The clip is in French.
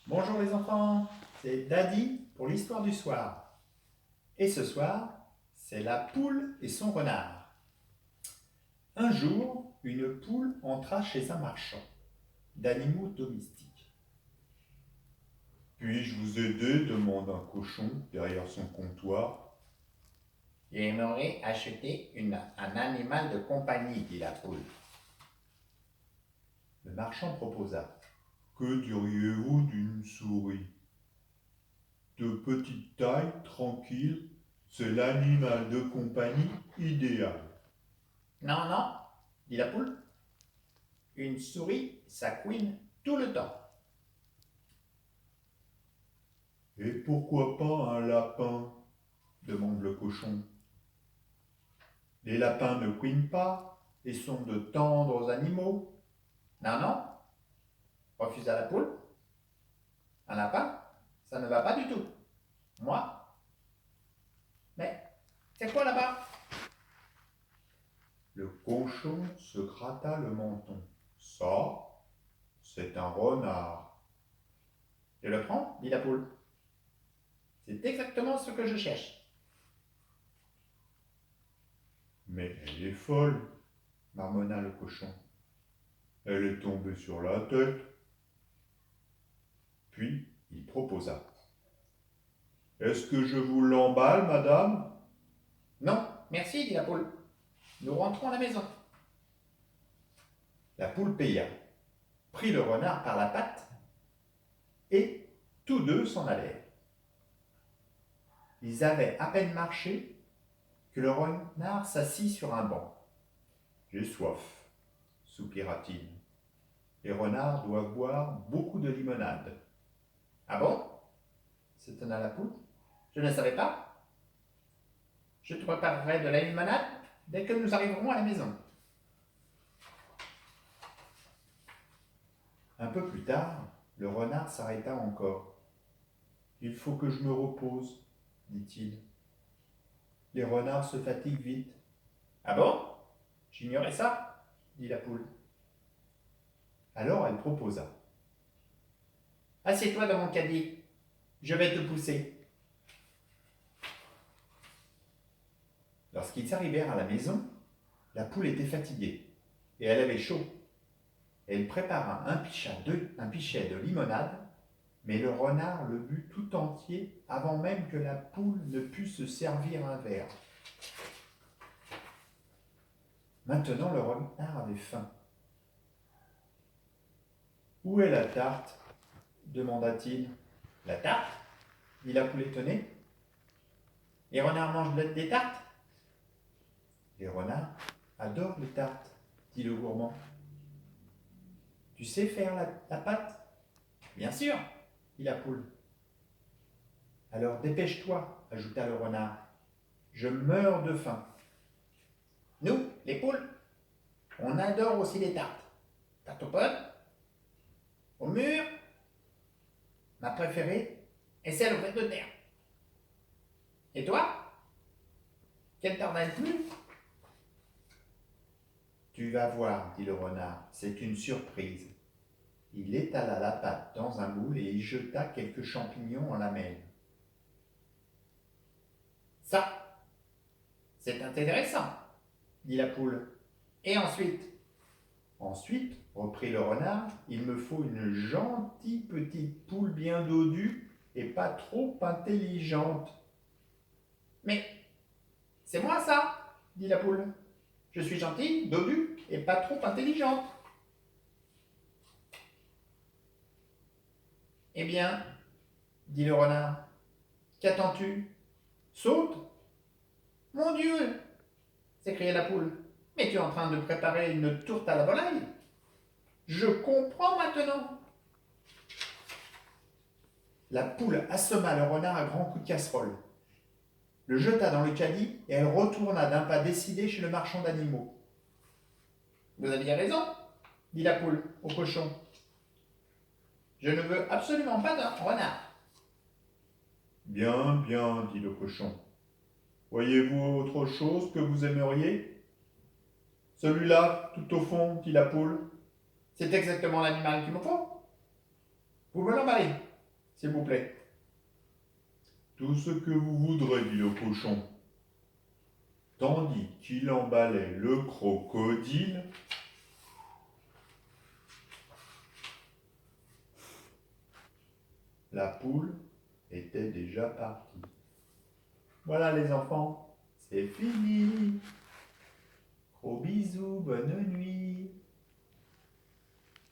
Bonjour les enfants, c'est Daddy pour l'histoire du soir. Et ce soir, c'est la poule et son renard. Un jour, une poule entra chez un marchand d'animaux domestiques. Puis-je vous aider demande un cochon derrière son comptoir. J'aimerais acheter un animal de compagnie, dit la poule. Le marchand proposa. Que diriez-vous d'une souris? De petite taille, tranquille, c'est l'animal de compagnie idéal. Non, non, dit la poule. Une souris, ça couine tout le temps. Et pourquoi pas un lapin? Demande le cochon. Les lapins ne couinent pas et sont de tendres animaux. Non, non, refusa la poule. Un lapin, ça ne va pas du tout. Moi. Mais c'est quoi là-bas? Le cochon se gratta le menton. Ça, c'est un renard. Je le prends, dit la poule. C'est exactement ce que je cherche. Mais elle est folle, marmonna le cochon. Elle est tombée sur la tête. Puis il proposa. Est-ce que je vous l'emballe, madame? Non, merci, dit la poule. Nous rentrons à la maison. La poule paya, prit le renard par la patte et tous deux s'en allèrent. Ils avaient à peine marché que le renard s'assit sur un banc. J'ai soif, soupira-t-il. Les renards doivent boire beaucoup de limonade. Ah bon? S'étonna la poule. Je ne savais pas. Je te préparerai de la limonade dès que nous arriverons à la maison. Un peu plus tard, le renard s'arrêta encore. Il faut que je me repose, dit-il. Les renards se fatiguent vite. Ah bon? J'ignorais ça, Dit la poule. Alors elle proposa. Assieds-toi dans mon caddie. Je vais te pousser. Lorsqu'ils arrivèrent à la maison, la poule était fatiguée et elle avait chaud. Elle prépara un pichet de limonade, mais le renard le but tout entier avant même que la poule ne pût se servir un verre. Maintenant le renard avait faim. Où est la tarte? Demanda-t-il. La tarte? Dit la poule étonnée. Les renards mangent des tartes? Les renards adorent les tartes, dit le gourmand. Tu sais faire la pâte? Bien sûr, Dit la poule. Alors dépêche-toi, ajouta le renard. Je meurs de faim. nous, les poules, on adore aussi les tartes. Tarte aux pommes, au mûr. Ma préférée est celle aux pommes de terre. Et toi? Quelle tarte as-tu plus? Tu vas voir, dit le renard, c'est une surprise. Il étala la pâte dans un moule et y jeta quelques champignons en lamelles. Ça, c'est intéressant, Dit la poule. Et ensuite? Ensuite, reprit le renard, il me faut une gentille petite poule bien dodue et pas trop intelligente. Mais c'est moi ça, dit la poule. Je suis gentille, dodue et pas trop intelligente. Eh bien, dit le renard, qu'attends-tu? Saute? Mon Dieu! S'écria la poule. Mais tu es en train de préparer une tourte à la volaille? Je comprends maintenant. La poule assomma le renard à grands coups de casserole, le jeta dans le caddie et elle retourna d'un pas décidé chez le marchand d'animaux. Vous aviez raison, dit la poule au cochon. Je ne veux absolument pas d'un renard. Bien, bien, dit le cochon. Voyez-vous autre chose que vous aimeriez? Celui-là, tout au fond, dit la poule. C'est exactement l'animal qu'il me faut. Vous me l'emballez. s'il vous plaît. Tout ce que vous voudrez, dit le cochon. Tandis qu'il emballait le crocodile, la poule était déjà partie. Voilà les enfants, c'est fini. Gros bisous, bonne nuit.